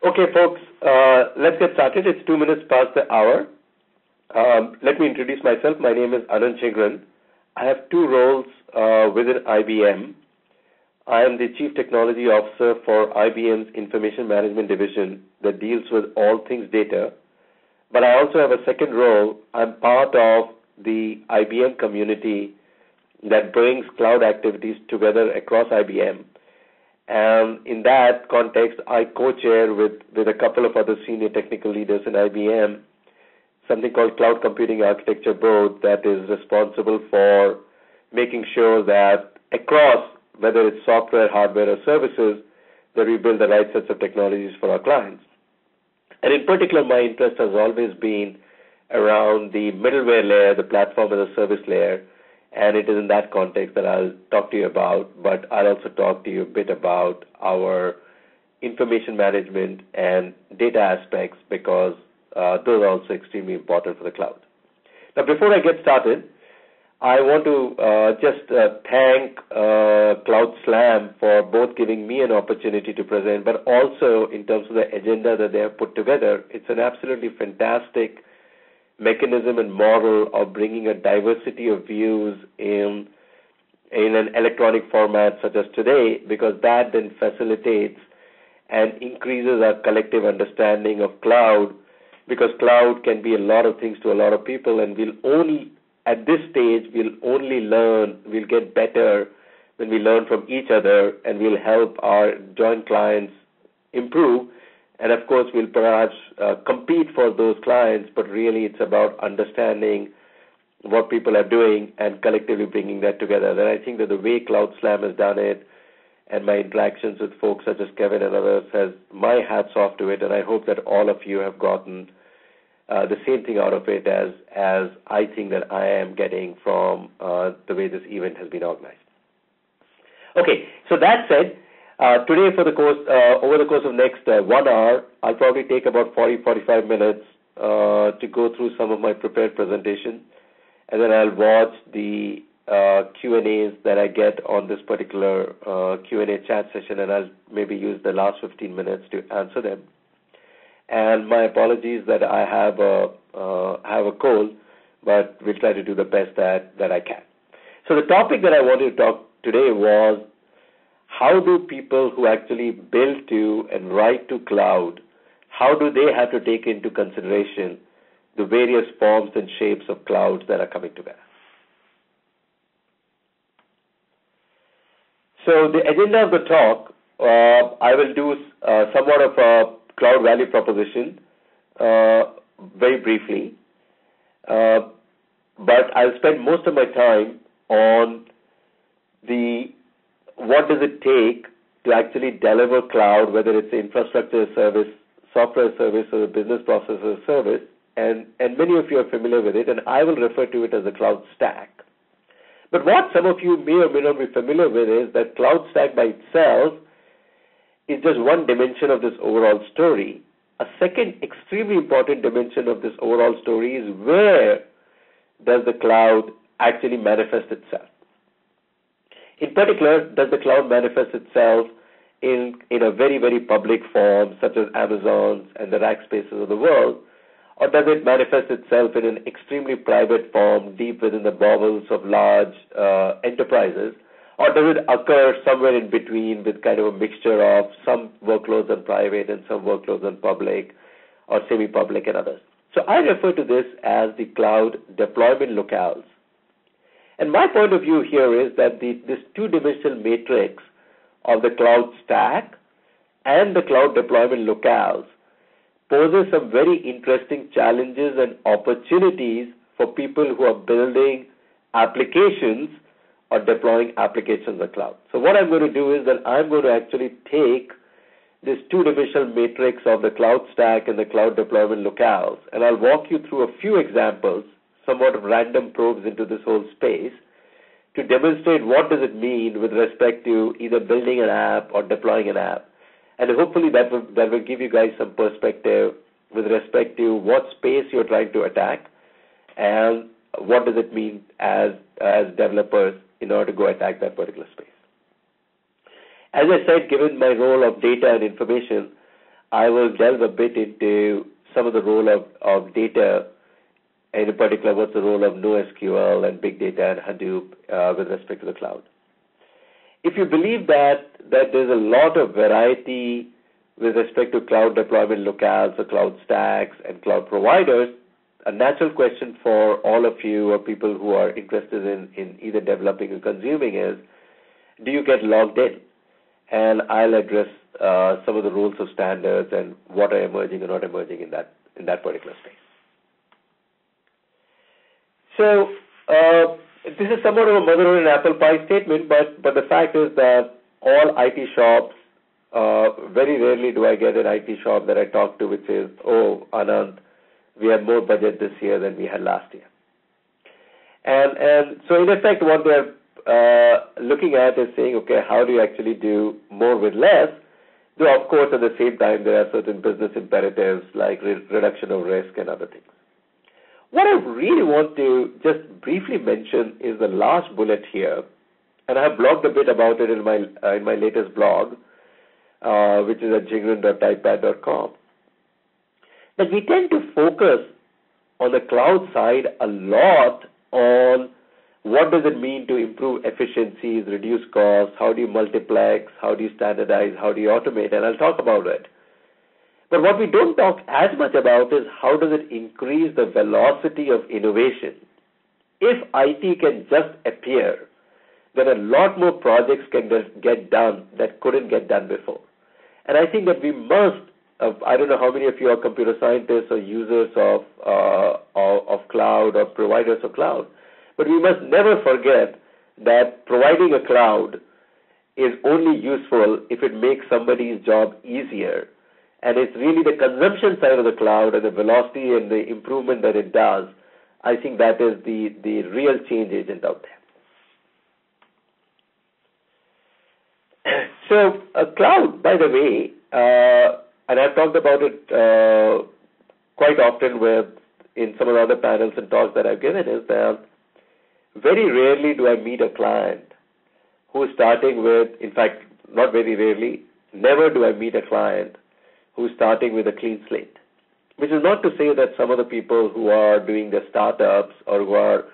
Okay, folks, let's get started. It's 2 minutes past the hour. Let me introduce myself. My name is Anant Jhingran. I have two roles within IBM. I am the Chief Technology Officer for IBM's Information Management Division that deals with all things data. But I also have a second role. I'm part of the IBM community that brings cloud activities together across IBM. And in that context, I co-chair with a couple of other senior technical leaders in IBM something called Cloud Computing Architecture Board that is responsible for making sure that across, whether it's software, hardware, or services, that we build the right sets of technologies for our clients. And in particular, my interest has always been around the middleware layer, the platform as a service layer, and it is in that context that I'll talk to you about, but I'll also talk to you a bit about our information management and data aspects because those are also extremely important for the cloud. Now, before I get started, I want to just thank Cloud Slam for both giving me an opportunity to present, but also in terms of the agenda that they have put together. It's an absolutely fantastic mechanism and model of bringing a diversity of views in an electronic format such as today, because that then facilitates and increases our collective understanding of cloud, because cloud can be a lot of things to a lot of people, and at this stage, we'll get better when we learn from each other, and we'll help our joint clients improve. And of course, we'll perhaps compete for those clients, but really it's about understanding what people are doing and collectively bringing that together. And I think that the way Cloud Slam has done it and my interactions with folks such as Kevin and others has my hats off to it, and I hope that all of you have gotten the same thing out of it as I think that I am getting from the way this event has been organized. Okay, so that said, today over the course of next 1 hour, I'll probably take about 45 minutes to go through some of my prepared presentation, and then I'll watch the Q&As that I get on this particular Q&A chat session, and I'll maybe use the last 15 minutes to answer them. And my apologies that I have a cold, but we'll try to do the best that I can. So the topic that I wanted to talk today was, how do people who actually build to and write to cloud, how do they have to take into consideration the various forms and shapes of clouds that are coming together? So the agenda of the talk, I will do somewhat of a cloud value proposition very briefly, but I'll spend most of my time on what does it take to actually deliver cloud, whether it's infrastructure as service, software as service, or a business process as service, and many of you are familiar with it, and I will refer to it as a cloud stack. But what some of you may or may not be familiar with is that cloud stack by itself is just one dimension of this overall story. A second extremely important dimension of this overall story is, where does the cloud actually manifest itself? In particular, does the cloud manifest itself in a very, very public form, such as Amazon's and the rack spaces of the world, or does it manifest itself in an extremely private form deep within the bowels of large enterprises, or does it occur somewhere in between with kind of a mixture of some workloads on private and some workloads on public or semi-public and others? So I refer to this as the cloud deployment locales. And my point of view here is that this two-dimensional matrix of the cloud stack and the cloud deployment locales poses some very interesting challenges and opportunities for people who are building applications or deploying applications in the cloud. So what I'm going to do is that I'm going to actually take this two-dimensional matrix of the cloud stack and the cloud deployment locales, and I'll walk you through a few examples, somewhat of random probes into this whole space, to demonstrate what does it mean with respect to either building an app or deploying an app. And hopefully that will give you guys some perspective with respect to what space you're trying to attack and what does it mean as developers in order to go attack that particular space. As I said, given my role of data and information, I will delve a bit into some of the role of data, and in particular, what's the role of NoSQL and big data and Hadoop with respect to the cloud. If you believe that there's a lot of variety with respect to cloud deployment locales or cloud stacks and cloud providers, a natural question for all of you or people who are interested in either developing or consuming is, do you get logged in? And I'll address some of the rules of standards and what are emerging and not emerging in that particular space. So this is somewhat of a mother and apple pie statement, but the fact is that all IT shops, very rarely do I get an IT shop that I talk to which says, oh, Anant, we have more budget this year than we had last year. And so in effect what they're looking at is saying, okay, how do you actually do more with less? Though of course at the same time there are certain business imperatives like reduction of risk and other things. What I really want to just briefly mention is the last bullet here, and I have blogged a bit about it in my latest blog, which is at jhingran.typepad.com. That we tend to focus on the cloud side a lot on what does it mean to improve efficiencies, reduce costs, how do you multiplex, how do you standardize, how do you automate, and I'll talk about it. But what we don't talk as much about is how does it increase the velocity of innovation. If IT can just appear, then a lot more projects can get done that couldn't get done before. And I think that we must, I don't know how many of you are computer scientists or users of cloud or providers of cloud, but we must never forget that providing a cloud is only useful if it makes somebody's job easier. And it's really the consumption side of the cloud and the velocity and the improvement that it does, I think that is the real change agent out there. So cloud, by the way, and I've talked about it quite often in some of the other panels and talks that I've given, is that very rarely do I meet a client who is starting with, in fact, not very rarely, never do I meet a client who's starting with a clean slate, which is not to say that some of the people who are doing the startups or who are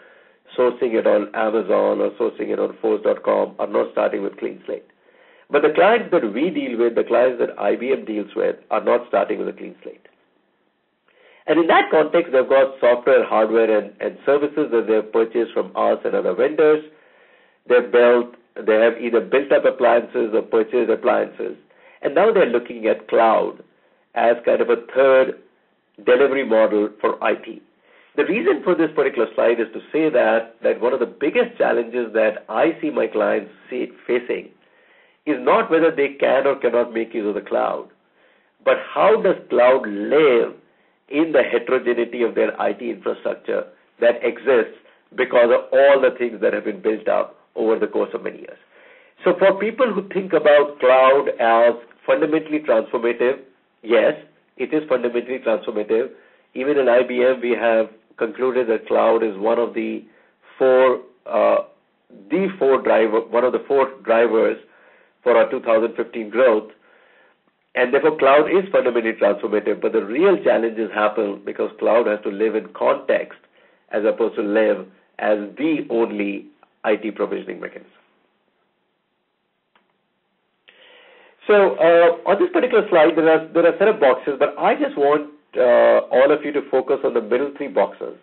sourcing it on Amazon or sourcing it on Force.com are not starting with clean slate. But the clients that we deal with, the clients that IBM deals with, are not starting with a clean slate. And in that context, they've got software, hardware, and services that they've purchased from us and other vendors. They have either built up appliances or purchased appliances. And now they're looking at cloud as kind of a third delivery model for IT. The reason for this particular slide is to say that one of the biggest challenges that I see my clients facing is not whether they can or cannot make use of the cloud, but how does cloud live in the heterogeneity of their IT infrastructure that exists because of all the things that have been built up over the course of many years. So for people who think about cloud as fundamentally transformative, yes, it is fundamentally transformative. Even in IBM, we have concluded that cloud is one of the four drivers for our 2015 growth. And therefore, cloud is fundamentally transformative, but the real challenges happen because cloud has to live in context as opposed to live as the only IT provisioning mechanism. So on this particular slide, there are a set of boxes, but I just want all of you to focus on the middle three boxes.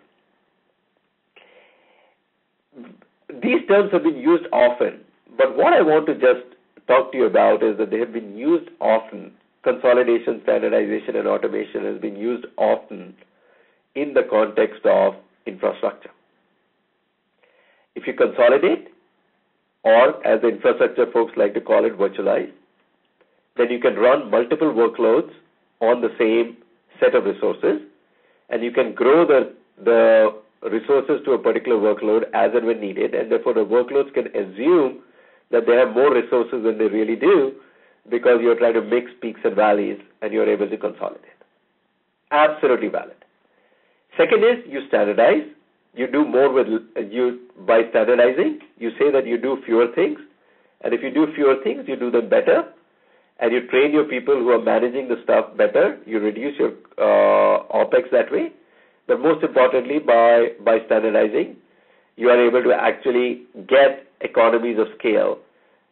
These terms have been used often, but what I want to just talk to you about is that they have been used often. Consolidation, standardization, and automation has been used often in the context of infrastructure. If you consolidate, or as the infrastructure folks like to call it, virtualize, then you can run multiple workloads on the same set of resources, and you can grow the resources to a particular workload as and when needed, and therefore the workloads can assume that they have more resources than they really do because you're trying to mix peaks and valleys and you're able to consolidate. Absolutely valid. Second is you standardize. You do more by standardizing. You say that you do fewer things, and if you do fewer things, you do them better. and you train your people who are managing the stuff better, you reduce your OPEX that way. But most importantly, by standardizing, you are able to actually get economies of scale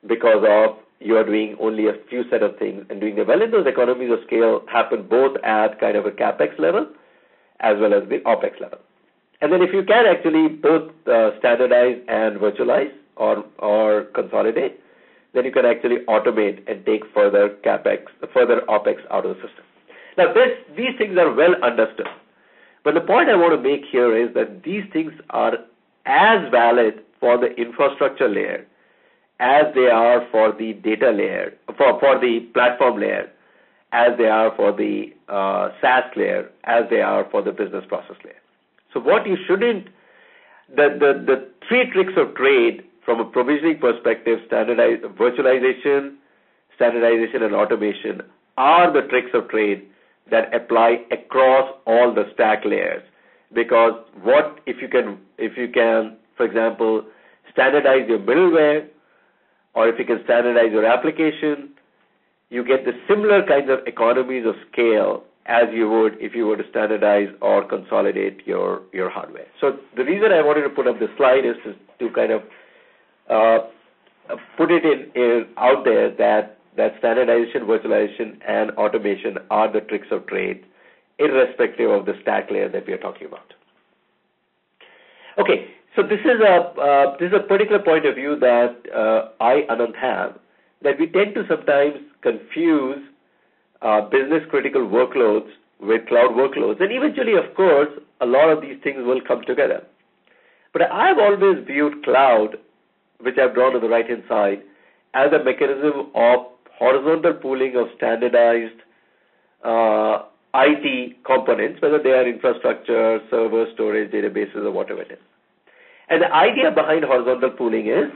because of you are doing only a few set of things and doing them well. And those economies of scale happen both at kind of a CapEx level as well as the OPEX level. And then if you can actually both standardize and virtualize or consolidate, then you can actually automate and take further OPEX out of the system. Now, these things are well understood. But the point I want to make here is that these things are as valid for the infrastructure layer as they are for the data layer, for the platform layer, as they are for the SaaS layer, as they are for the business process layer. So what you shouldn't, the three tricks of trade from a provisioning perspective, virtualization, standardization, and automation are the tricks of trade that apply across all the stack layers. Because if you can, for example, standardize your middleware, or if you can standardize your application, you get the similar kinds of economies of scale as you would if you were to standardize or consolidate your hardware. So the reason I wanted to put up this slide is to kind of put it out there that standardization, virtualization, and automation are the tricks of trade, irrespective of the stack layer that we are talking about. Okay, so this is a particular point of view that I, Anant, have, that we tend to sometimes confuse business critical workloads with cloud workloads, and eventually, of course, a lot of these things will come together. But I've always viewed cloud, which I've drawn on the right-hand side, as a mechanism of horizontal pooling of standardized IT components, whether they are infrastructure, server, storage, databases, or whatever it is. And the idea behind horizontal pooling is,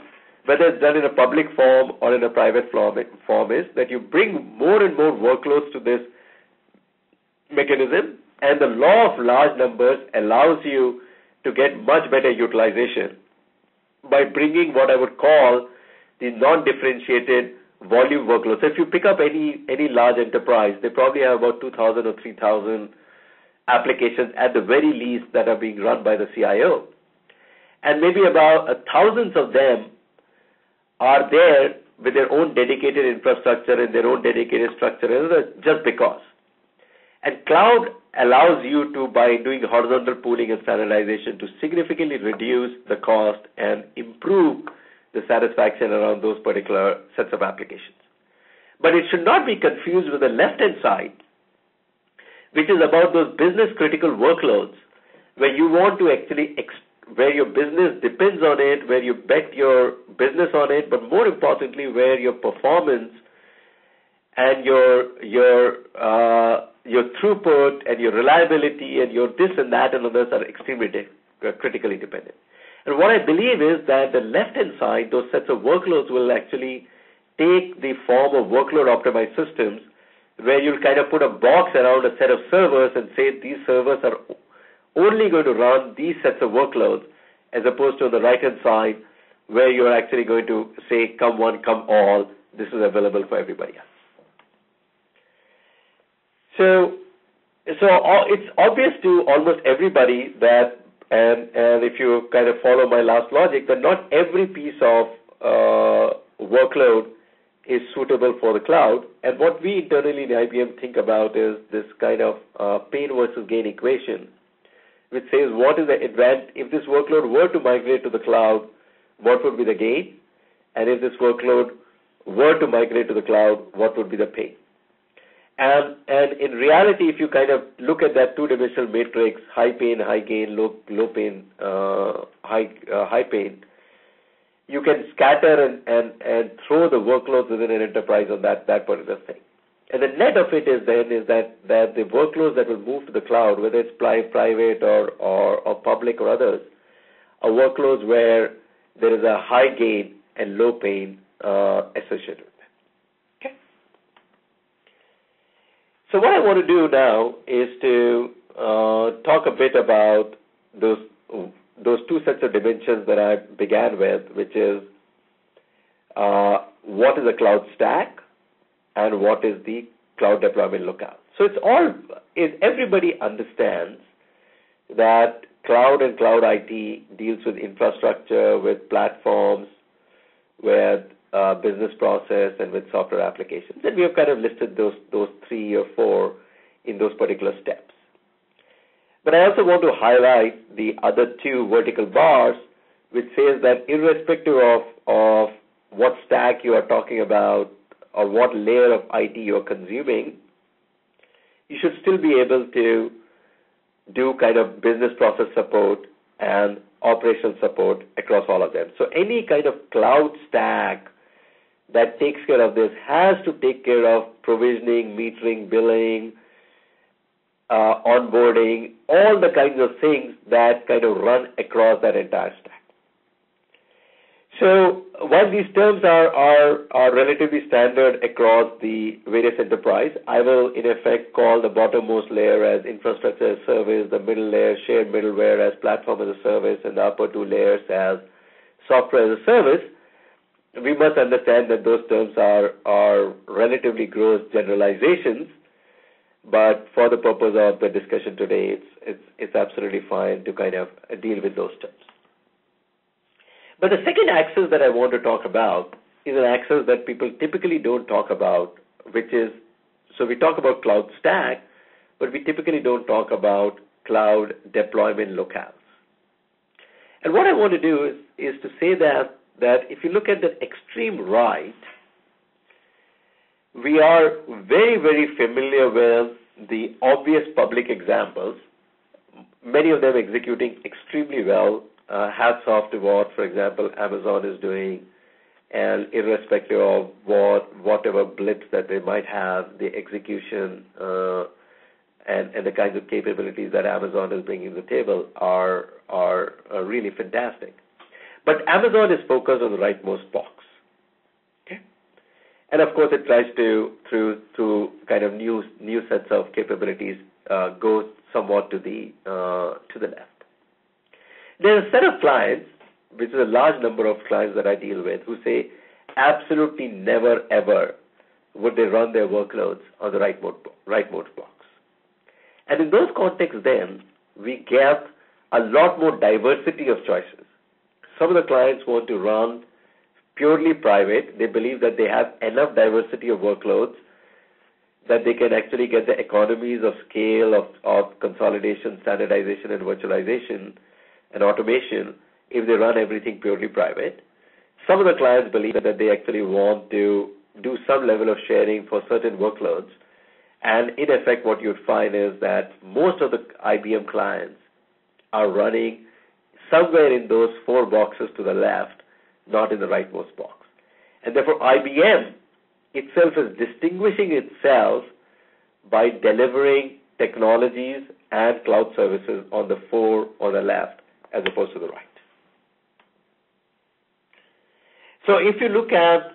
whether it's done in a public form or in a private form, is that you bring more and more workloads to this mechanism, and the law of large numbers allows you to get much better utilization by bringing what I would call the non-differentiated volume workloads. So if you pick up any large enterprise, they probably have about 2,000 or 3,000 applications at the very least that are being run by the CIO. And maybe about thousands of them are there with their own dedicated infrastructure and their own dedicated structure just because. And cloud allows you to, by doing horizontal pooling and standardization, to significantly reduce the cost and improve the satisfaction around those particular sets of applications. But it should not be confused with the left-hand side, which is about those business critical workloads where you want to actually where your business depends on it, where you bet your business on it, but more importantly, where your performance and your throughput and your reliability and your this and that and others are extremely critically dependent. And what I believe is that the left-hand side, those sets of workloads will actually take the form of workload optimized systems, where you'll kind of put a box around a set of servers and say these servers are only going to run these sets of workloads, as opposed to on the right-hand side, where you're actually going to say, come one, come all, this is available for everybody else. So it's obvious to almost everybody that, and if you kind of follow my last logic, that not every piece of workload is suitable for the cloud. And what we internally in IBM think about is this kind of pain versus gain equation, which says what is the advantage, if this workload were to migrate to the cloud, what would be the gain? And if this workload were to migrate to the cloud, what would be the pain? And in reality, if you kind of look at that two-dimensional matrix, high pain, high gain, low pain, high pain, you can scatter and throw the workloads within an enterprise on that particular thing. And the net of it is that the workloads that will move to the cloud, whether it's private or public or others, are workloads where there is a high gain and low pain associated with them. Okay. So what I want to do now is to talk a bit about those two sets of dimensions that I began with, which is what is a cloud stack and what is the cloud deployment lookout. So everybody understands that cloud and cloud IT deals with infrastructure, with platforms, with business process, and with software applications. And we have kind of listed those 3 or 4 in those particular steps. But I also want to highlight the other 2 vertical bars, which says that irrespective of what stack you are talking about or what layer of IT you are consuming, you should still be able to do kind of business process support and operational support across all of them. So any kind of cloud stack that takes care of this has to take care of provisioning, metering, billing, onboarding, all the kinds of things that kind of run across that entire stack. So while these terms are relatively standard across the various enterprise, I will in effect call the bottommost layer as infrastructure as service, the middle layer shared middleware as platform as a service, and the upper 2 layers as software as a service. We must understand that those terms are relatively gross generalizations, but for the purpose of the discussion today, it's absolutely fine to kind of deal with those terms. But the second axis that I want to talk about is an axis that people typically don't talk about, which is, so we talk about cloud stack, but we typically don't talk about cloud deployment locales. And what I want to do is to say that if you look at the extreme right, we are very, very familiar with the obvious public examples, many of them executing extremely well. Hats off to what, for example, Amazon is doing, and irrespective of whatever blips that they might have, the execution and the kinds of capabilities that Amazon is bringing to the table are really fantastic. But Amazon is focused on the rightmost box, okay? And of course, it tries to through kind of new sets of capabilities go somewhat to the left. There's a set of clients, which is a large number of clients that I deal with, who say absolutely never ever would they run their workloads on the rightmost box. And in those contexts then, we get a lot more diversity of choices. Some of the clients want to run purely private. They believe that they have enough diversity of workloads that they can actually get the economies of scale of consolidation, standardization, and virtualization and automation if they run everything purely private. Some of the clients believe that they actually want to do some level of sharing for certain workloads. And in effect, what you'd find is that most of the IBM clients are running somewhere in those 4 boxes to the left, not in the rightmost box. And therefore, IBM itself is distinguishing itself by delivering technologies and cloud services on the 4 on the left as opposed to the right. So if you look at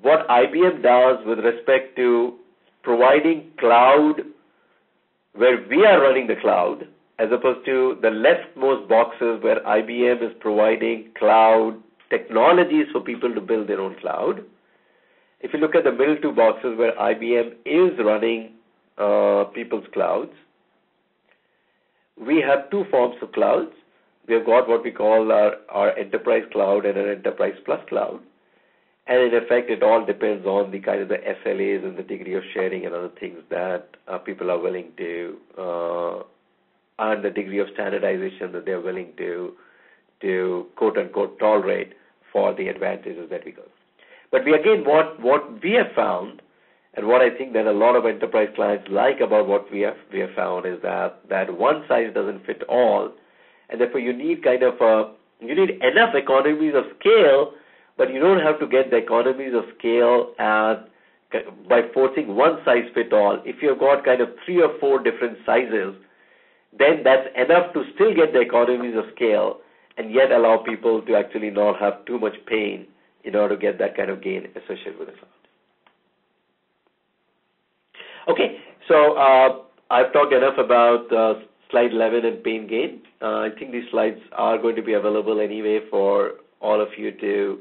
what IBM does with respect to providing cloud where we are running the cloud, as opposed to the leftmost boxes where IBM is providing cloud technologies for people to build their own cloud. If you look at the middle 2 boxes where IBM is running people's clouds, we have 2 forms of clouds. We have got what we call our enterprise cloud and an enterprise plus cloud. And in effect, it all depends on the kind of the SLAs and the degree of sharing and other things that people are willing to, and the degree of standardization that they're willing to quote unquote tolerate for the advantages that we got. But what we have found, and what I think that a lot of enterprise clients like about what we have found is that one size doesn't fit all, and therefore you need enough economies of scale, but you don't have to get the economies of scale by forcing one size fit all. If you've got kind of 3 or 4 different sizes, then that's enough to still get the economies of scale and yet allow people to actually not have too much pain in order to get that kind of gain associated with the cloud. Okay, so I've talked enough about slide 11 and pain gain. I think these slides are going to be available anyway for all of you to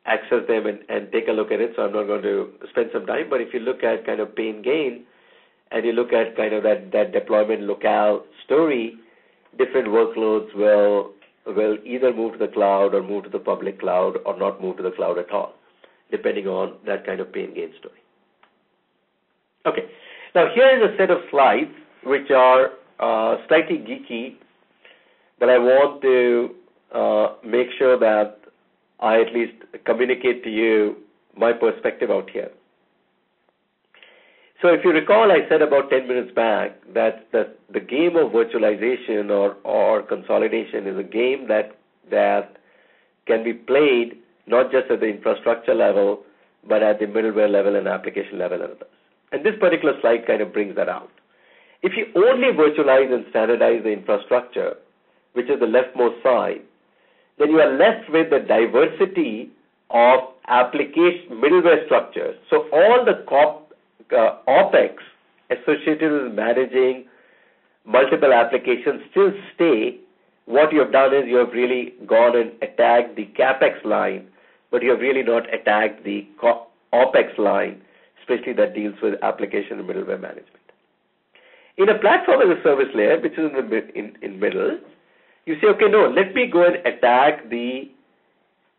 access them and take a look at it, so I'm not going to spend some time. But if you look at kind of pain gain, and you look at kind of that deployment locale story, different workloads will either move to the cloud or move to the public cloud or not move to the cloud at all, depending on that kind of pain gain story. Okay, now here is a set of slides which are slightly geeky, but I want to make sure that I at least communicate to you my perspective out here. So if you recall, I said about 10 minutes back that the game of virtualization or consolidation is a game that can be played not just at the infrastructure level, but at the middleware level and application level and others. And this particular slide kind of brings that out. If you only virtualize and standardize the infrastructure, which is the leftmost side, then you are left with the diversity of application middleware structures. So all the OpEx associated with managing multiple applications still stay. What you have done is you have really gone and attacked the CapEx line, but you have really not attacked the OpEx line, especially that deals with application and middleware management. In a platform as a service layer, which is in middle, you say, okay, no, let me go and attack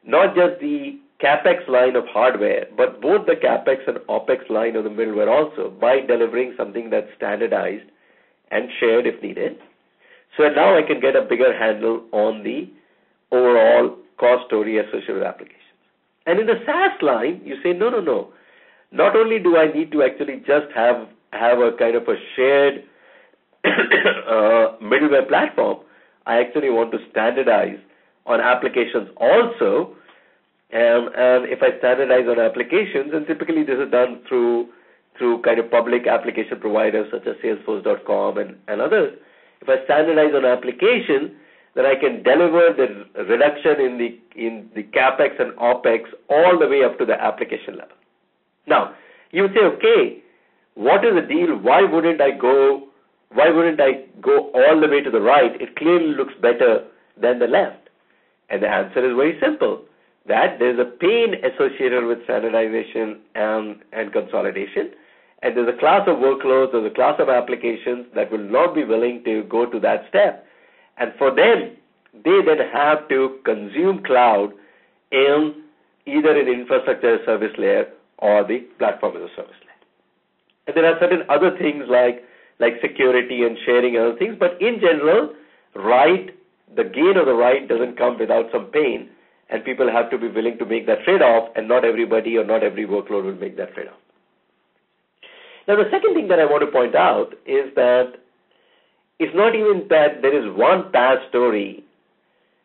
not just the CapEx line of hardware, but both the CapEx and OpEx line of the middleware also, by delivering something that's standardized and shared if needed. So now I can get a bigger handle on the overall cost story associated with applications. And in the SaaS line, you say, no. Not only do I need to actually just have a kind of a shared middleware platform, I actually want to standardize on applications also. And if I standardize on applications, and typically this is done through kind of public application providers such as Salesforce.com and others. If I standardize on application, then I can deliver the reduction in the CapEx and OpEx all the way up to the application level. Now, you would say, okay, what is the deal? Why wouldn't I go all the way to the right? It clearly looks better than the left. And the answer is very simple, that there's a pain associated with standardization and consolidation. And there's a class of workloads, there's a class of applications that will not be willing to go to that step. And for them, they then have to consume cloud in either an infrastructure as a service layer or the platform as a service layer. And there are certain other things like security and sharing and other things, but in general, the gain of the right doesn't come without some pain, and people have to be willing to make that trade-off, and not everybody or not every workload will make that trade-off. Now, the second thing that I want to point out is that it's not even that there is one PaaS story.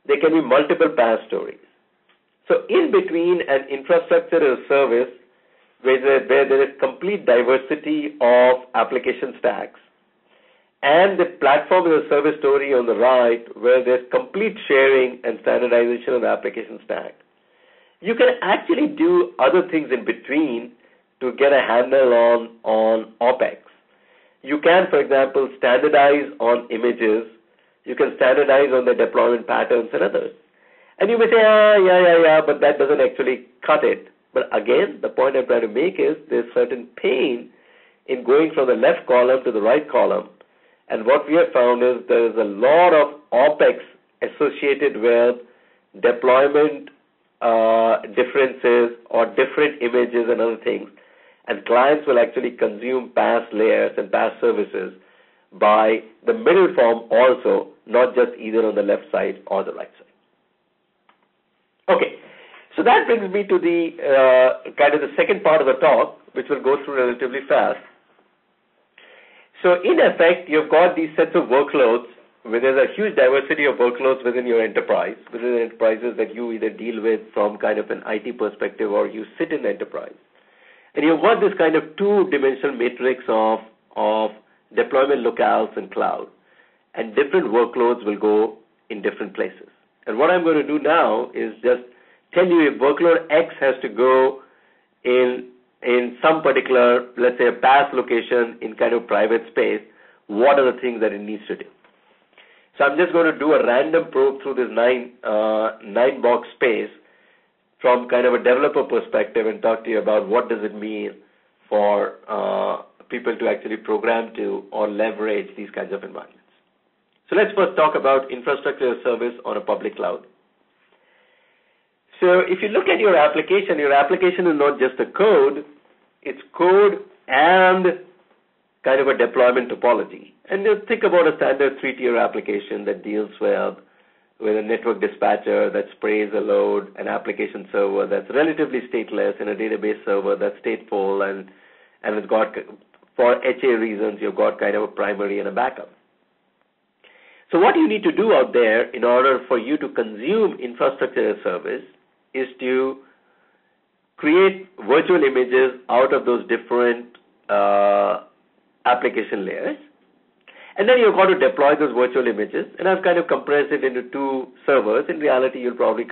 There can be multiple PaaS stories. So in between an infrastructure as a service where there is complete diversity of application stacks, and the platform as a service story on the right where there's complete sharing and standardization of the application stack, you can actually do other things in between to get a handle on OpEx. You can, for example, standardize on images. You can standardize on the deployment patterns and others. And you may say, yeah, but that doesn't actually cut it. But again, the point I'm trying to make is there's certain pain in going from the left column to the right column. And what we have found is there is a lot of OpEx associated with deployment differences or different images and other things. And clients will actually consume PaaS layers and PaaS services by the middle form also, not just either on the left side or the right side. Okay, so that brings me to the kind of the second part of the talk, which will go through relatively fast. So in effect, you've got these sets of workloads where there's a huge diversity of workloads within your enterprise, within the enterprises that you either deal with from kind of an IT perspective or you sit in the enterprise. And you've got this kind of two-dimensional matrix of deployment locales and cloud. And different workloads will go in different places. And what I'm going to do now is just tell you if workload X has to go in some particular, let's say a PaaS location in kind of private space, what are the things that it needs to do? So I'm just going to do a random probe through this nine box space from kind of a developer perspective and talk to you about what does it mean for people to actually program to or leverage these kinds of environments. So let's first talk about infrastructure as a service on a public cloud. So if you look at your application is not just a code, it's code and kind of a deployment topology. And just think about a standard 3-tier application that deals with a network dispatcher that sprays a load, an application server that's relatively stateless, and a database server that's stateful, and it's got, for HA reasons, you've got kind of a primary and a backup. So what you need to do out there in order for you to consume infrastructure as a service is to create virtual images out of those different application layers. And then you've got to deploy those virtual images, and I've kind of compressed it into 2 servers. In reality, you'll probably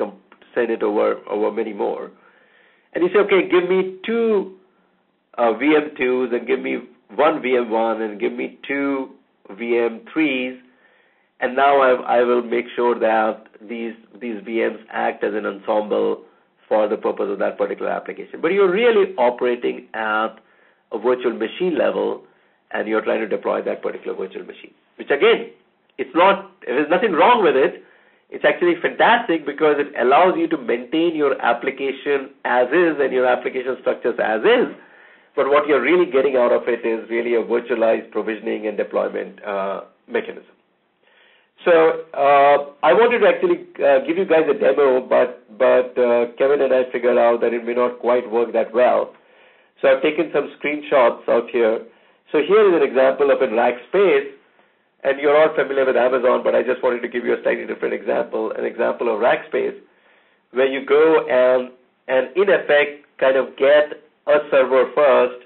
send it over many more. And you say, okay, give me 2 VM2s, and give me 1 VM1, and give me 2 VM3s, and now I will make sure that these VMs act as an ensemble for the purpose of that particular application. But you're really operating at a virtual machine level, and you're trying to deploy that particular virtual machine, which again, there's nothing wrong with it. It's actually fantastic because it allows you to maintain your application as is and your application structures as is, but what you're really getting out of it is really a virtualized provisioning and deployment mechanism. So I wanted to actually give you guys a demo, but Kevin and I figured out that it may not quite work that well. So I've taken some screenshots out here. So here is an example of a rack space, and you're all familiar with Amazon, but I just wanted to give you a slightly different example, an example of rack space, where you go and in effect kind of get a server first,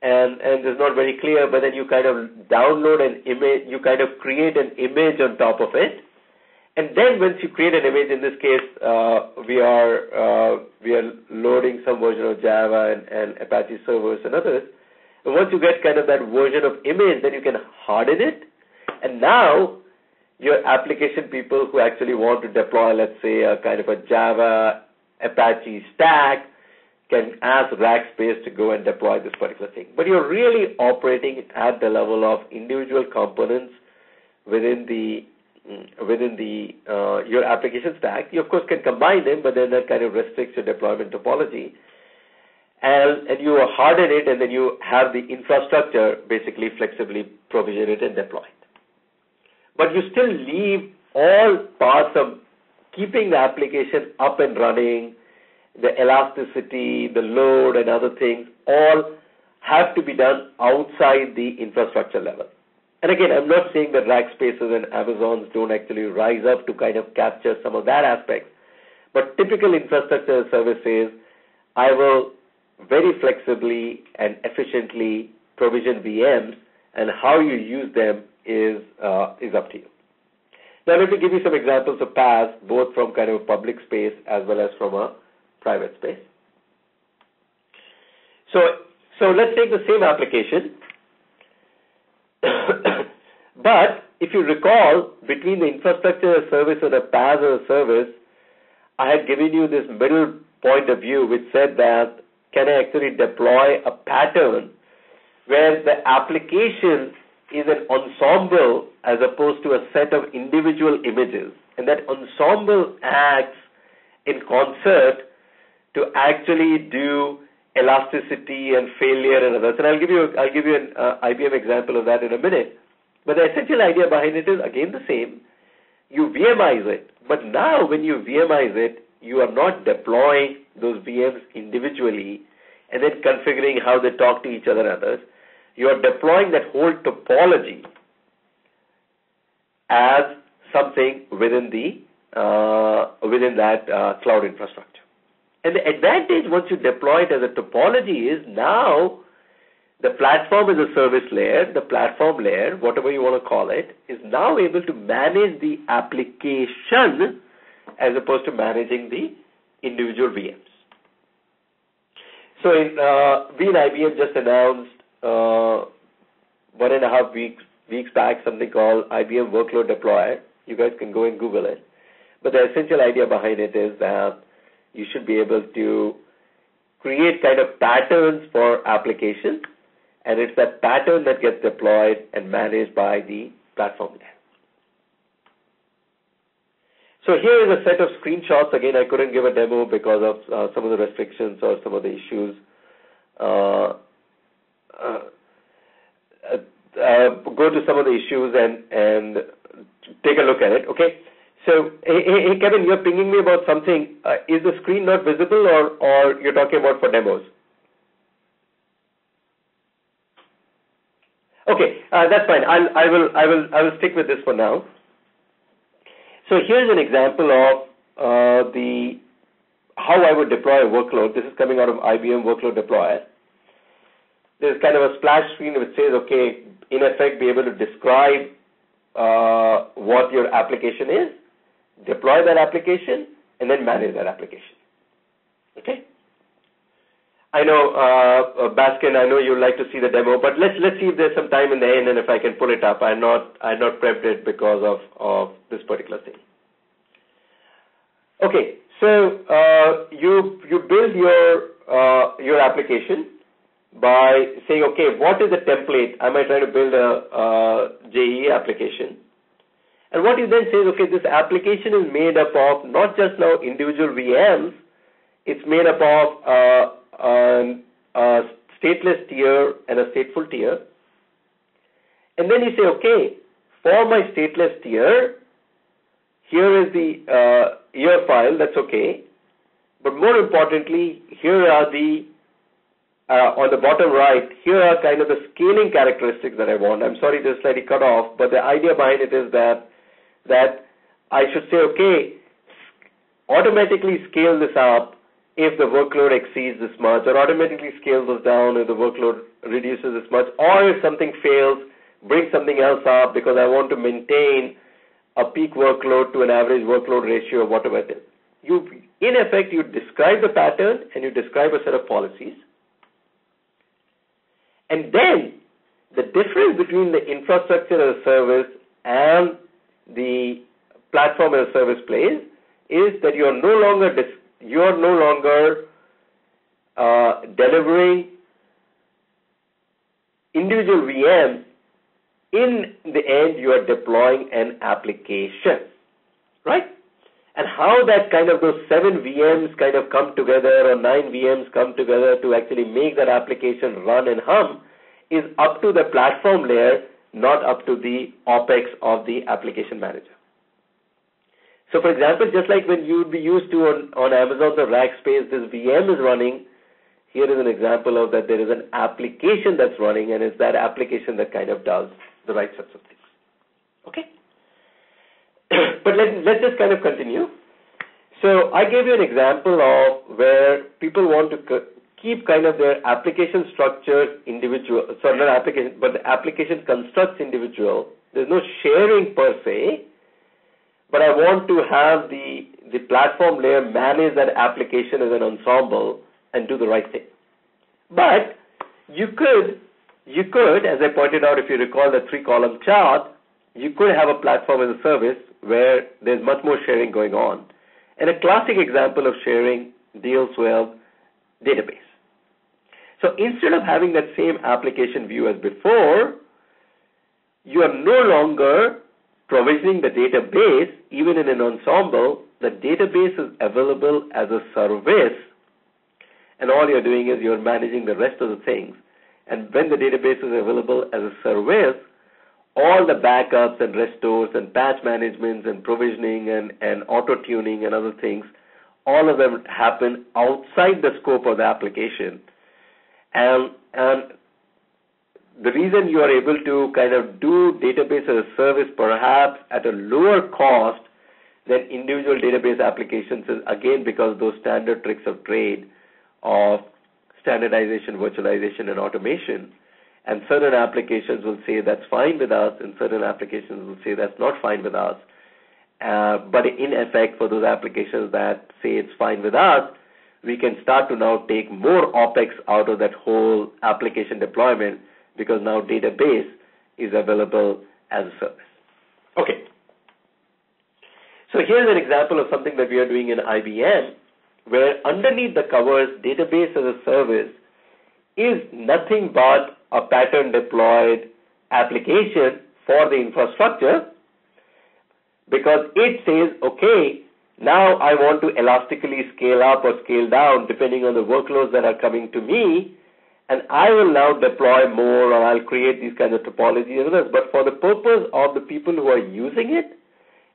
and it's not very clear, but then you kind of download an image, you kind of create an image on top of it, and then once you create an image, in this case, we are loading some version of Java and Apache servers and others. And once you get kind of that version of image, then you can harden it. And now your application people who actually want to deploy, let's say, a kind of a Java Apache stack can ask Rackspace to go and deploy this particular thing. But you're really operating at the level of individual components within your application stack. You, of course, can combine them, but then that kind of restricts your deployment topology. And you harden it, and then you have the infrastructure basically flexibly provision it and deploy it. But you still leave all parts of keeping the application up and running, the elasticity, the load, and other things, all have to be done outside the infrastructure level. And again, I'm not saying that Rackspaces and Amazons don't actually rise up to kind of capture some of that aspect, but typical infrastructure as service says, I will very flexibly and efficiently provision VMs, and how you use them is up to you. Now let me give you some examples of PaaS, both from kind of a public space as well as from a private space. So let's take the same application, but if you recall, between the infrastructure as a service and a PaaS as a service, I had given you this middle point of view which said that can I actually deploy a pattern where the application is an ensemble as opposed to a set of individual images, and that ensemble acts in concert to actually do elasticity and failure and others. And I'll give you an IBM example of that in a minute. But the essential idea behind it is again the same. You VMize it, but now when you VMize it, you are not deploying those VMs individually and then configuring how they talk to each other and others. You are deploying that whole topology as something within that cloud infrastructure. And the advantage once you deploy it as a topology is now the platform as a service layer, the platform layer, whatever you want to call it, is now able to manage the application as opposed to managing the individual VMs. So we in IBM just announced 1.5 weeks back something called IBM Workload Deployer. You guys can go and Google it. But the essential idea behind it is that you should be able to create kind of patterns for applications, and it's that pattern that gets deployed and managed by the platform layer. So here is a set of screenshots. Again, I couldn't give a demo because of some of the restrictions or some of the issues. Go to some of the issues and take a look at it. Okay. So, hey Kevin, you're pinging me about something. Is the screen not visible, or you're talking about for demos? Okay, that's fine. I will stick with this for now. So here's an example of how I would deploy a workload. This is coming out of IBM Workload Deployer. There's kind of a splash screen which says, okay, in effect, be able to describe what your application is, deploy that application, and then manage that application. Okay. I know, Baskin, I know you'd like to see the demo, but let's see if there's some time in the end, and if I can pull it up. I'm not prepped it because of this particular thing. Okay, so you build your application by saying, okay, what is the template? Am I trying to build a JEE application? And what you then say is, okay, this application is made up of not just now individual VMs, it's made up of a stateless tier and a stateful tier. And then you say, okay, for my stateless tier, here is the year file, that's okay. But more importantly, here are the, on the bottom right, here are kind of the scaling characteristics that I want. I'm sorry this is slightly cut off, but the idea behind it is that I should say, okay, automatically scale this up if the workload exceeds this much, or automatically scale this down if the workload reduces this much, or if something fails, bring something else up because I want to maintain a peak workload to an average workload ratio or whatever it is. In effect, you describe the pattern and you describe a set of policies. And then the difference between the infrastructure as a service and the platform as a service plays is that you are no longer delivering individual VMs. In the end, you are deploying an application, right? And how that kind of those 7 VMs kind of come together or 9 VMs come together to actually make that application run and hum is up to the platform layer, not up to the OpEx of the application manager. So for example, just like when you would be used to on Amazon's Rackspace, this VM is running, here is an example of that there is an application that's running, and it's that application that kind of does the right sorts of things. Okay? But let's just kind of continue. So I gave you an example of where people want to keep kind of their application structure individual, sorry, not application, but the application constructs individual. There's no sharing per se, but I want to have the platform layer manage that application as an ensemble and do the right thing. But you could, as I pointed out, if you recall the 3-column chart, you could have a platform as a service where there's much more sharing going on. And a classic example of sharing deals with database. So instead of having that same application view as before, you are no longer provisioning the database, even in an ensemble. The database is available as a service, and all you're doing is you're managing the rest of the things. And when the database is available as a service, all the backups and restores and patch managements and provisioning and auto-tuning and other things, all of them happen outside the scope of the application. And the reason you are able to kind of do database as a service perhaps at a lower cost than individual database applications is again because those standard tricks of trade of standardization, virtualization, and automation. And certain applications will say that's fine with us, and certain applications will say that's not fine with us. But in effect, for those applications that say it's fine with us, we can start to now take more OpEx out of that whole application deployment because now database is available as a service. Okay. So here's an example of something that we are doing in IBM, where underneath the covers, database as a service is nothing but a pattern deployed application for the infrastructure, because it says, okay, now I want to elastically scale up or scale down depending on the workloads that are coming to me, and I will now deploy more, or I'll create these kinds of topologies and others. But for the purpose of the people who are using it,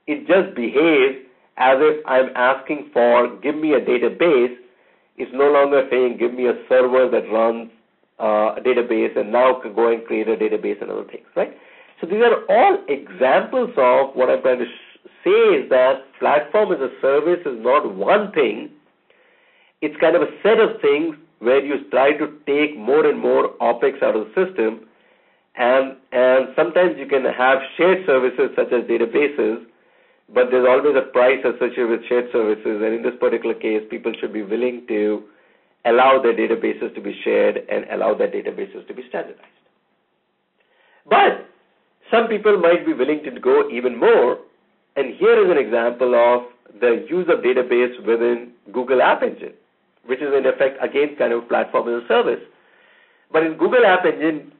it just behaves as if I'm asking for, give me a database. It's no longer saying, give me a server that runs a database and now go and create a database and other things, right? So these are all examples of what I'm trying to say is that platform as a service is not one thing. It's kind of a set of things where you try to take more and more OpEx out of the system, and sometimes you can have shared services such as databases, but there's always a price associated with shared services, and in this particular case, people should be willing to allow their databases to be shared and allow their databases to be standardized. But some people might be willing to go even more, and here is an example of the use of database within Google App Engine, which is in effect, again, kind of platform as a service. But in Google App Engine,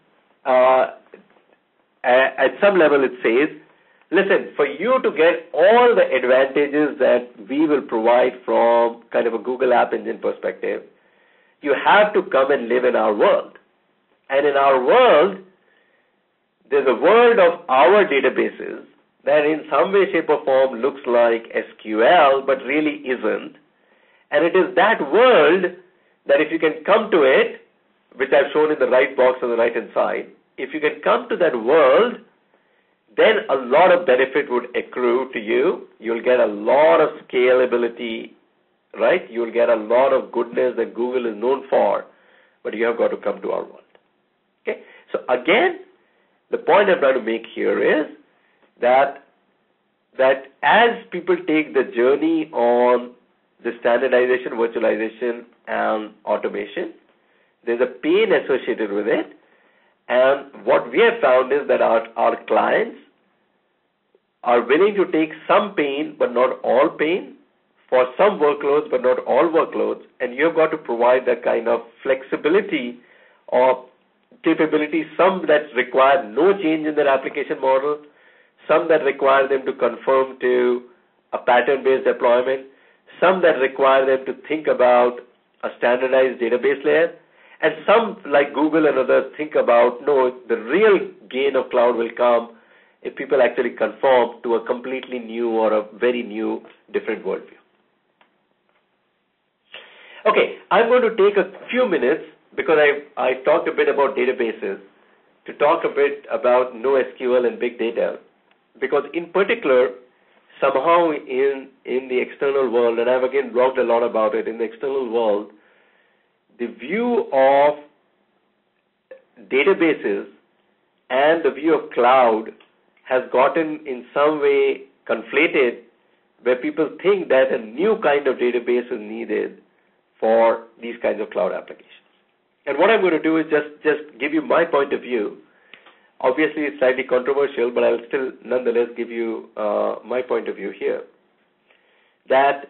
at some level it says, listen, for you to get all the advantages that we will provide from kind of a Google App Engine perspective, you have to come and live in our world. And in our world, there's a world of our databases that in some way, shape, or form looks like SQL, but really isn't. And it is that world that if you can come to it, which I've shown in the right box on the right-hand side, if you can come to that world, then a lot of benefit would accrue to you. You'll get a lot of scalability, right? You'll get a lot of goodness that Google is known for, but you have got to come to our world. Okay? So again, the point I'm trying to make here is that as people take the journey on the standardization, virtualization, and automation, there's a pain associated with it. And what we have found is that our clients are willing to take some pain, but not all pain, for some workloads, but not all workloads. And you've got to provide that kind of flexibility or capability, some that require no change in their application model, some that require them to conform to a pattern-based deployment, some that require them to think about a standardized database layer, and some, like Google and others, think about, no, the real gain of cloud will come if people actually conform to a completely new or a very new, different worldview. Okay, I'm going to take a few minutes, because I talked a bit about databases, to talk a bit about NoSQL and big data, because in particular, somehow in the external world, and I've again blogged a lot about it, in the external world, the view of databases and the view of cloud has gotten in some way conflated, where people think that a new kind of database is needed for these kinds of cloud applications. And what I'm going to do is just give you my point of view. Obviously, it's slightly controversial, but I'll still nonetheless give you my point of view here. That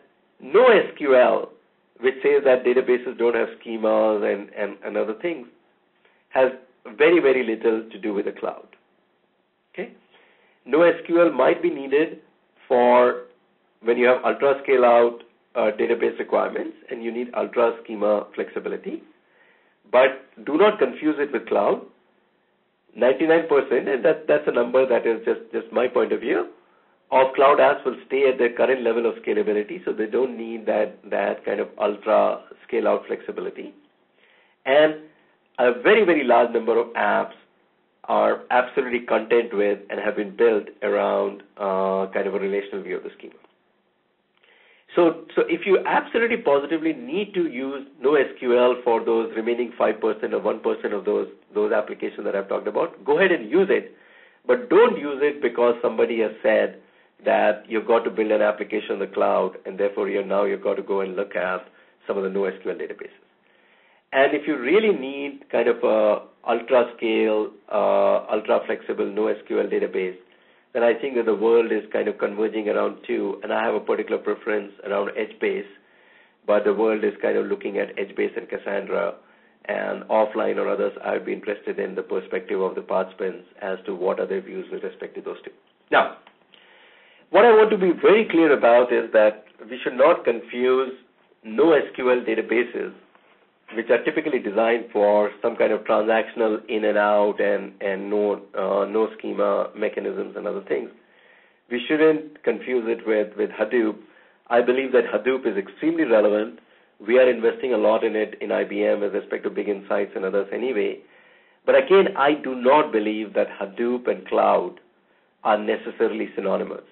NoSQL, which says that databases don't have schemas and other things, has very, very little to do with the cloud. Okay? NoSQL might be needed for when you have ultra scale out database requirements and you need ultra schema flexibility, but do not confuse it with cloud. 99%, and that's a number that is just my point of view, of cloud apps will stay at their current level of scalability, so they don't need that kind of ultra scale out flexibility. And a very, very large number of apps are absolutely content with and have been built around kind of a relational view of the schema. So if you absolutely positively need to use NoSQL for those remaining 5% or 1% of those applications that I've talked about, go ahead and use it, but don't use it because somebody has said that you've got to build an application on the cloud, and therefore you've got to go and look at some of the NoSQL databases. And if you really need kind of a ultra scale, ultra flexible NoSQL database, then I think that the world is kind of converging around two, and I have a particular preference around edge-based, but the world is kind of looking at edge-based and Cassandra, and offline or others, I would be interested in the perspective of the participants as to what are their views with respect to those two. Now, what I want to be very clear about is that we should not confuse NoSQL databases, which are typically designed for some kind of transactional in and out and no schema mechanisms and other things. We shouldn't confuse it with Hadoop. I believe that Hadoop is extremely relevant. We are investing a lot in it in IBM with respect to Big Insights and others anyway. But again, I do not believe that Hadoop and cloud are necessarily synonymous.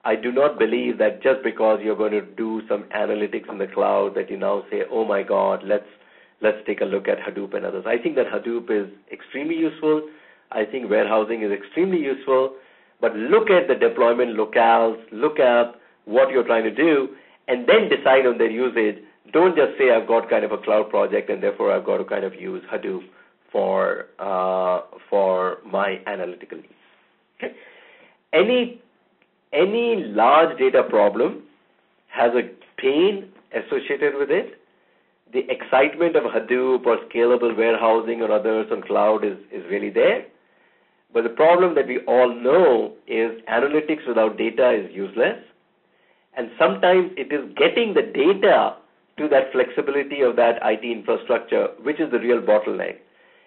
I do not believe that just because you're going to do some analytics in the cloud that you now say, oh my God, let's take a look at Hadoop and others. I think that Hadoop is extremely useful. I think warehousing is extremely useful. But look at the deployment locales, look at what you're trying to do, and then decide on their usage. Don't just say I've got kind of a cloud project and therefore I've got to kind of use Hadoop for my analytical needs. Okay? Any large data problem has a pain associated with it. The excitement of Hadoop or scalable warehousing or others on cloud is really there. But the problem that we all know is analytics without data is useless. And sometimes it is getting the data to that flexibility of that IT infrastructure, which is the real bottleneck.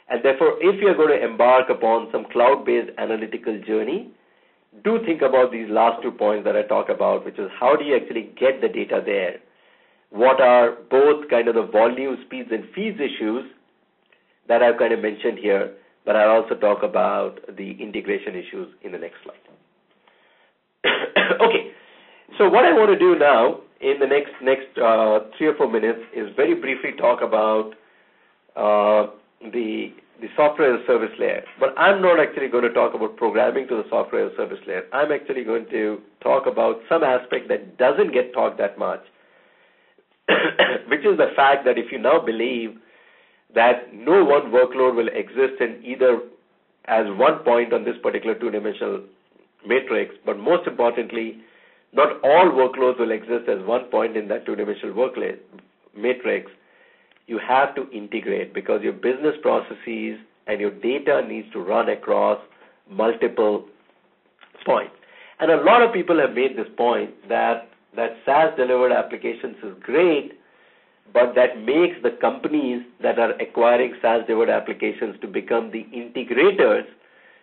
And therefore, if you're going to embark upon some cloud-based analytical journey, do think about these last 2 points that I talk about, which is how do you actually get the data there? What are both kind of the volume, speeds, and feeds issues that I've kind of mentioned here, but I'll also talk about the integration issues in the next slide. Okay, so what I want to do now in the next 3 or 4 minutes is very briefly talk about the software as a service layer. But I'm not actually going to talk about programming to the software as a service layer. I'm actually going to talk about some aspect that doesn't get talked that much, which is the fact that if you now believe that no one workload will exist in either as one point on this particular two-dimensional matrix, but most importantly, not all workloads will exist as one point in that two-dimensional workload matrix, you have to integrate because your business processes and your data needs to run across multiple points. And a lot of people have made this point that SaaS-delivered applications is great, but that makes the companies that are acquiring SaaS-delivered applications to become the integrators,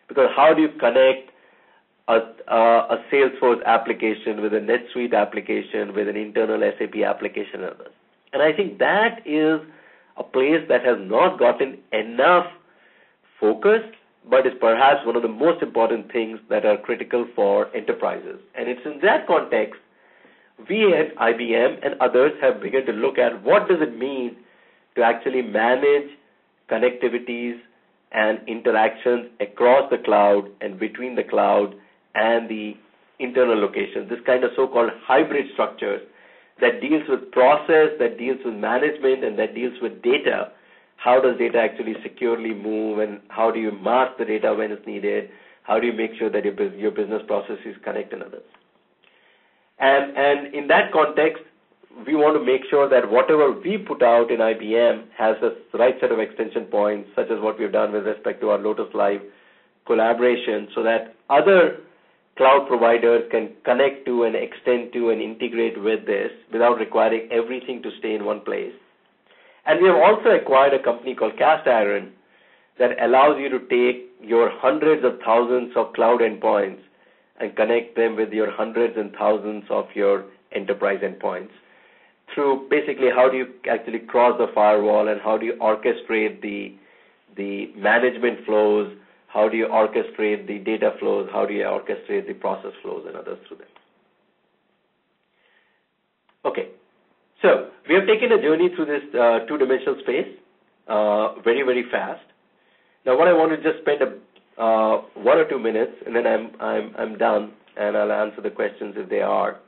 because how do you connect a Salesforce application with a NetSuite application with an internal SAP application and others? And I think that is a place that has not gotten enough focus, but is perhaps one of the most important things that are critical for enterprises. And it's in that context we at IBM and others have begun to look at what does it mean to actually manage connectivities and interactions across the cloud and between the cloud and the internal locations, this kind of so-called hybrid structures that deals with process, that deals with management, and that deals with data. How does data actually securely move, and how do you mask the data when it's needed? How do you make sure that your business processes connect and others? And in that context, we want to make sure that whatever we put out in IBM has the right set of extension points, such as what we've done with respect to our Lotus Live collaboration, so that other cloud providers can connect to and extend to and integrate with this without requiring everything to stay in one place. And we have also acquired a company called Cast Iron that allows you to take your hundreds of thousands of cloud endpoints and connect them with your hundreds and thousands of your enterprise endpoints through basically how do you actually cross the firewall and how do you orchestrate the management flows, how do you orchestrate the data flows, how do you orchestrate the process flows and others through them. Okay, so we have taken a journey through this two-dimensional space very, very fast. Now what I want to just spend 1 or 2 minutes, and then I'm done, and I'll answer the questions if they are.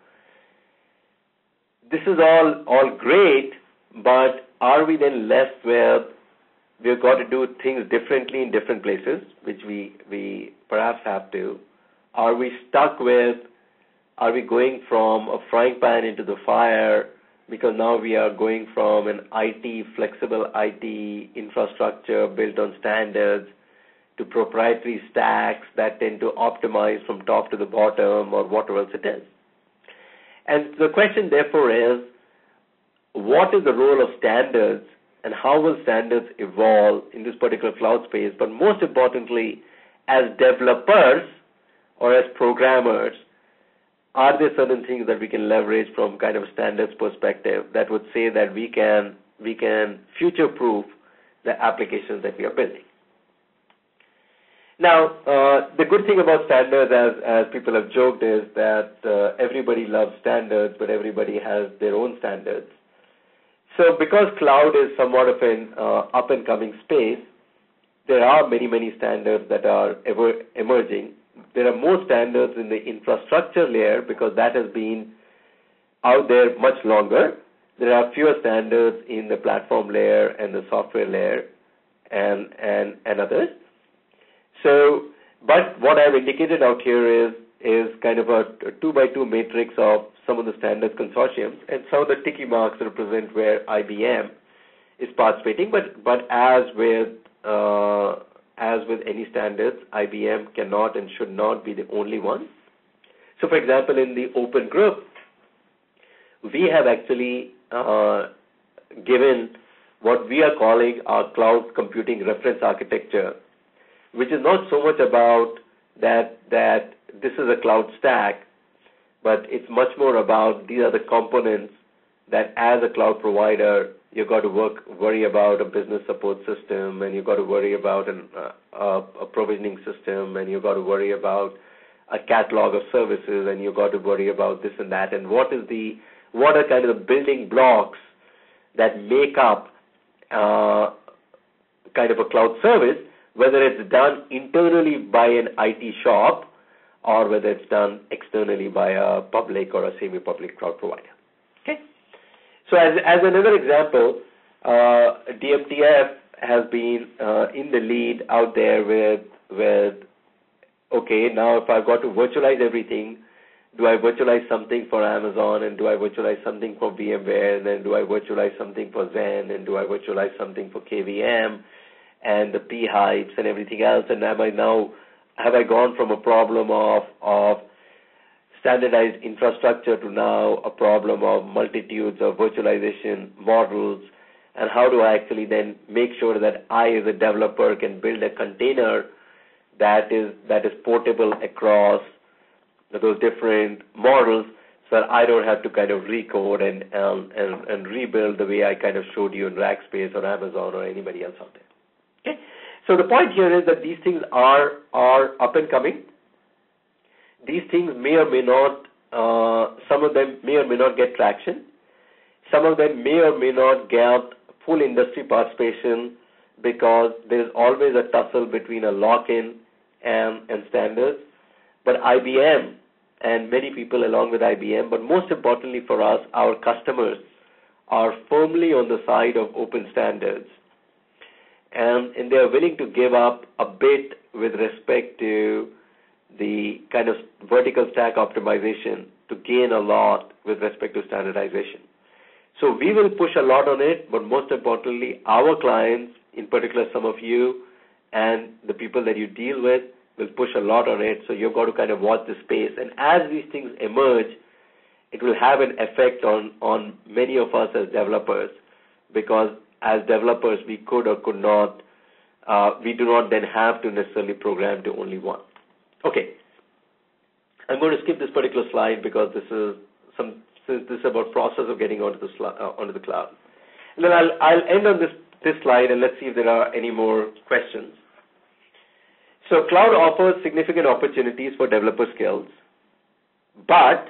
This is all great, but are we then left with we've got to do things differently in different places, which we perhaps have to? Are we stuck with, are we going from a frying pan into the fire because now we are going from an flexible IT infrastructure built on standards to proprietary stacks that tend to optimize from top to the bottom or whatever else it is? And the question, therefore, is what is the role of standards and how will standards evolve in this particular cloud space? But most importantly, as developers or as programmers, are there certain things that we can leverage from kind of a standards perspective that would say that we can future-proof the applications that we are building? Now, the good thing about standards, as people have joked, is that everybody loves standards, but everybody has their own standards. So because cloud is somewhat of an up-and-coming space, there are many, many standards that are ever emerging. There are more standards in the infrastructure layer because that has been out there much longer. There are fewer standards in the platform layer and the software layer and others. So, but what I've indicated out here is kind of a 2x2 matrix of some of the standards consortiums, and some of the ticky marks represent where IBM is participating. But as with any standards, IBM cannot and should not be the only one. So, for example, in the open group, we have actually given what we are calling our cloud computing reference architecture, which is not so much about that this is a cloud stack, but it's much more about these are the components that as a cloud provider, you've got to worry about a business support system, and you've got to worry about a provisioning system, and you've got to worry about a catalog of services, and you've got to worry about this and that, and what are kind of the building blocks that make up kind of a cloud service, whether it's done internally by an IT shop or whether it's done externally by a public or a semi-public cloud provider. Okay. So as another example, DMTF has been in the lead out there with okay, now if I've got to virtualize everything, do I virtualize something for Amazon, and do I virtualize something for VMware, and then do I virtualize something for Zen, and do I virtualize something for KVM and the P-hypes and everything else, and have I gone from a problem of standardized infrastructure to now a problem of multitudes of virtualization models, and how do I actually then make sure that I as a developer can build a container that is portable across those different models so that I don't have to kind of recode and rebuild the way I kind of showed you in Rackspace or Amazon or anybody else out there. Okay? So the point here is that these things are up and coming. These things may or may not, some of them may or may not get traction. Some of them may or may not get full industry participation because there's always a tussle between a lock-in and standards. But IBM and many people along with IBM, but most importantly for us, our customers, are firmly on the side of open standards. And they are willing to give up a bit with respect to the kind of vertical stack optimization to gain a lot with respect to standardization. So we will push a lot on it, but most importantly, our clients, in particular some of you and the people that you deal with, will push a lot on it. So you've got to kind of watch the space. And as these things emerge, it will have an effect on many of us as developers, because as developers, we could or could not, we do not then have to necessarily program to only one. Okay. I'm going to skip this particular slide because this is about process of getting onto the cloud. And then I'll end on this slide, and let's see if there are any more questions. So cloud offers significant opportunities for developer skills, but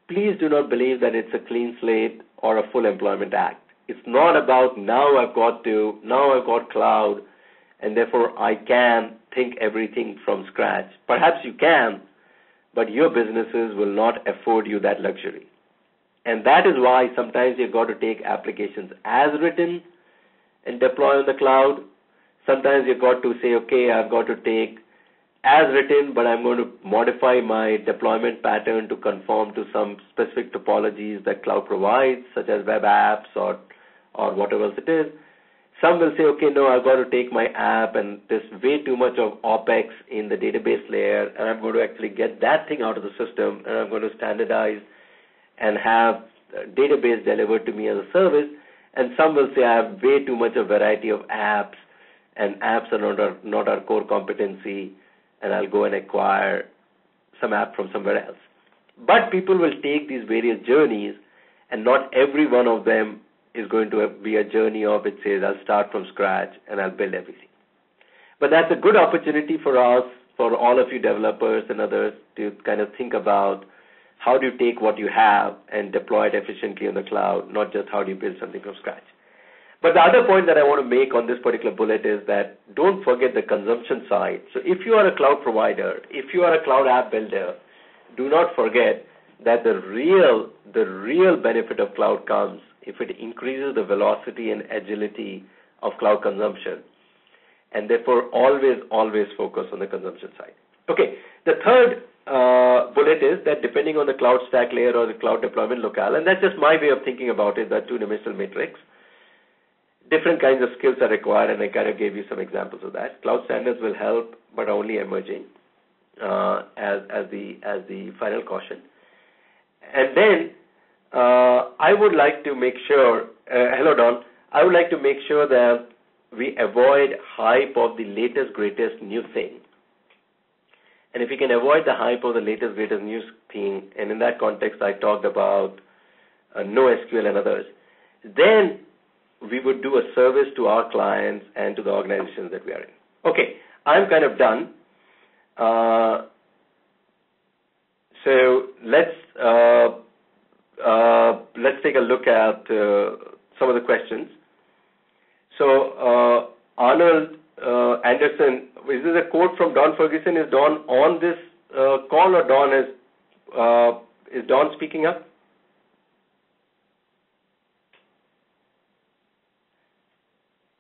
please do not believe that it's a clean slate or a full employment act. It's not about now I've got cloud, and therefore I can think everything from scratch. Perhaps you can, but your businesses will not afford you that luxury. And that is why sometimes you've got to take applications as written and deploy on the cloud. Sometimes you've got to say, okay, I've got to take as written, but I'm going to modify my deployment pattern to conform to some specific topologies that cloud provides, such as web apps or whatever else it is. Some will say, okay, no, I've got to take my app and there's way too much of OpEx in the database layer, and I'm going to actually get that thing out of the system, and I'm going to standardize and have database delivered to me as a service. And some will say I have way too much of variety of apps, and apps are not our core competency, and I'll go and acquire some app from somewhere else. But people will take these various journeys, and not every one of them is going to be a journey of, it says, I'll start from scratch and I'll build everything. But that's a good opportunity for us, for all of you developers and others, to kind of think about how do you take what you have and deploy it efficiently on the cloud, not just how do you build something from scratch. But the other point that I want to make on this particular bullet is that don't forget the consumption side. So if you are a cloud provider, if you are a cloud app builder, do not forget that the real benefit of cloud comes if it increases the velocity and agility of cloud consumption. And therefore, always focus on the consumption side. Okay, the third bullet is that depending on the cloud stack layer or the cloud deployment locale, and that's just my way of thinking about it, that two-dimensional matrix, different kinds of skills are required, and I kind of gave you some examples of that. Cloud standards will help, but only emerging as the final caution. And then I would like to make sure, hello Don, I would like to make sure that we avoid hype of the latest, greatest new thing. And if we can avoid the hype of the latest, greatest new thing, and in that context I talked about NoSQL and others, then we would do a service to our clients and to the organizations that we are in. Okay, I'm kind of done. So let's take a look at some of the questions. So Arnold Anderson, is this a quote from Don Ferguson? Is Don on this call, or is Don speaking up?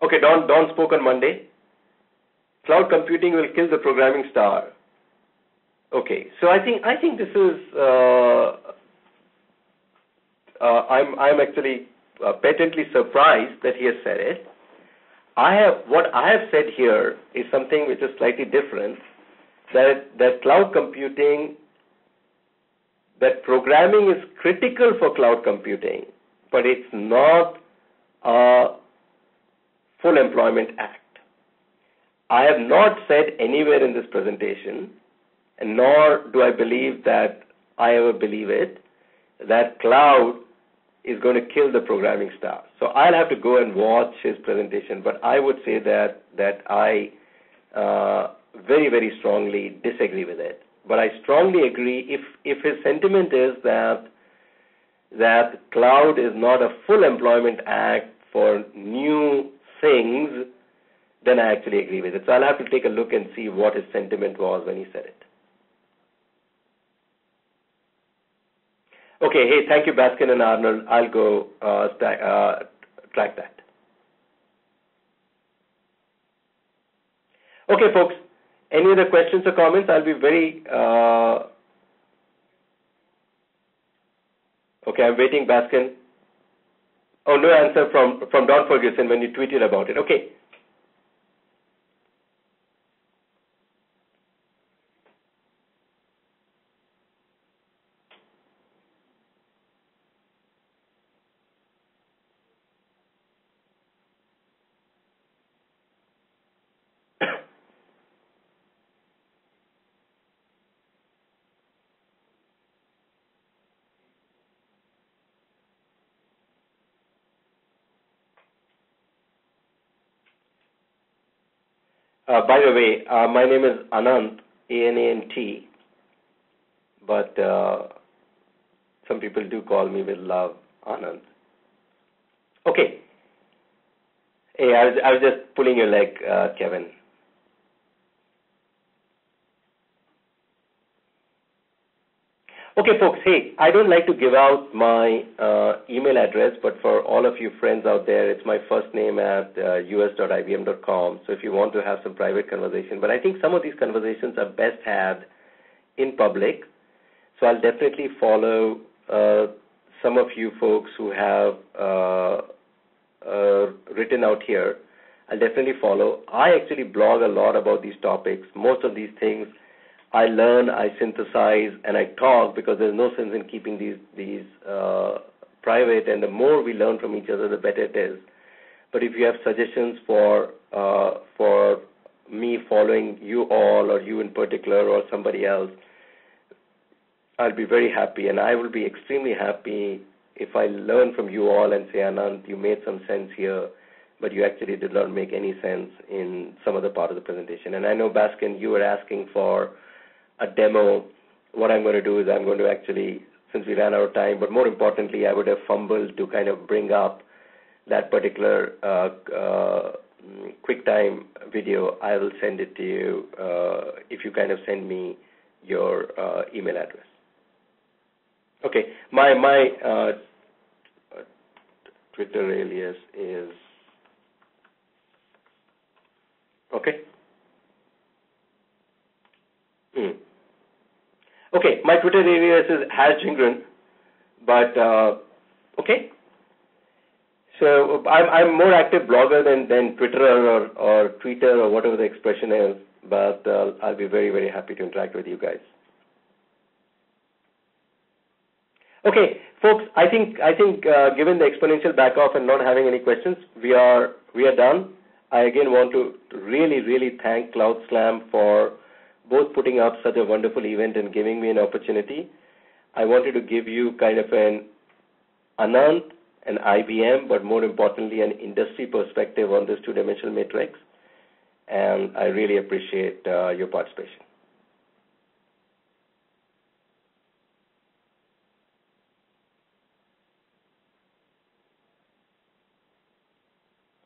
Okay, Don spoke on Monday. Cloud computing will kill the programming star. Okay, so I think this is I'm actually patently surprised that he has said it. What I have said here is something which is slightly different. That cloud computing, that programming is critical for cloud computing, but it's not a full employment act. I have not said anywhere in this presentation, and nor do I believe that I ever believe it, that cloud is going to kill the programming star. So I'll have to go and watch his presentation, but I would say that I very, very strongly disagree with it. But I strongly agree if his sentiment is that cloud is not a full employment act for new things, then I actually agree with it. So I'll have to take a look and see what his sentiment was when he said it. Okay, hey, thank you, Baskin and Arnold. I'll go track that. Okay, folks, any other questions or comments? I'll be very... Okay, I'm waiting, Baskin. Oh, no answer from Don Ferguson when you tweeted about it. Okay. By the way, my name is Anant, A-N-A-N-T, but some people do call me with love Anant. Okay. Hey, I was just pulling your leg, Kevin. Okay, folks, hey, I don't like to give out my email address, but for all of you friends out there, it's my first name at us.ibm.com. So if you want to have some private conversation, but I think some of these conversations are best had in public. So I'll definitely follow some of you folks who have written out here. I'll definitely follow. I actually blog a lot about these topics. Most of these things I learn, I synthesize, and I talk because there's no sense in keeping these private. And the more we learn from each other, the better it is. But if you have suggestions for me following you all, or you in particular, or somebody else, I'll be very happy, and I will be extremely happy if I learn from you all and say, Anant, you made some sense here, but you actually did not make any sense in some other part of the presentation. And I know, Baskin, you were asking for a demo. What I'm going to do is I'm going to actually, since we ran out of time, but more importantly, I would have fumbled to kind of bring up that particular QuickTime video. I will send it to you if you kind of send me your email address. Okay, my Twitter alias is, okay? Okay, my Twitter alias is #Jhingran, but okay. So I'm more active blogger than Twitter or Twitter or whatever the expression is, but I'll be very, very happy to interact with you guys. Okay, folks, I think given the exponential back off and not having any questions, we are done. I again want to really, really thank CloudSlam for both putting up such a wonderful event and giving me an opportunity. I wanted to give you kind of an Anant, an IBM, but more importantly, an industry perspective on this two-dimensional matrix, and I really appreciate your participation.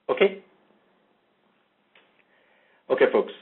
Okay? Okay, folks.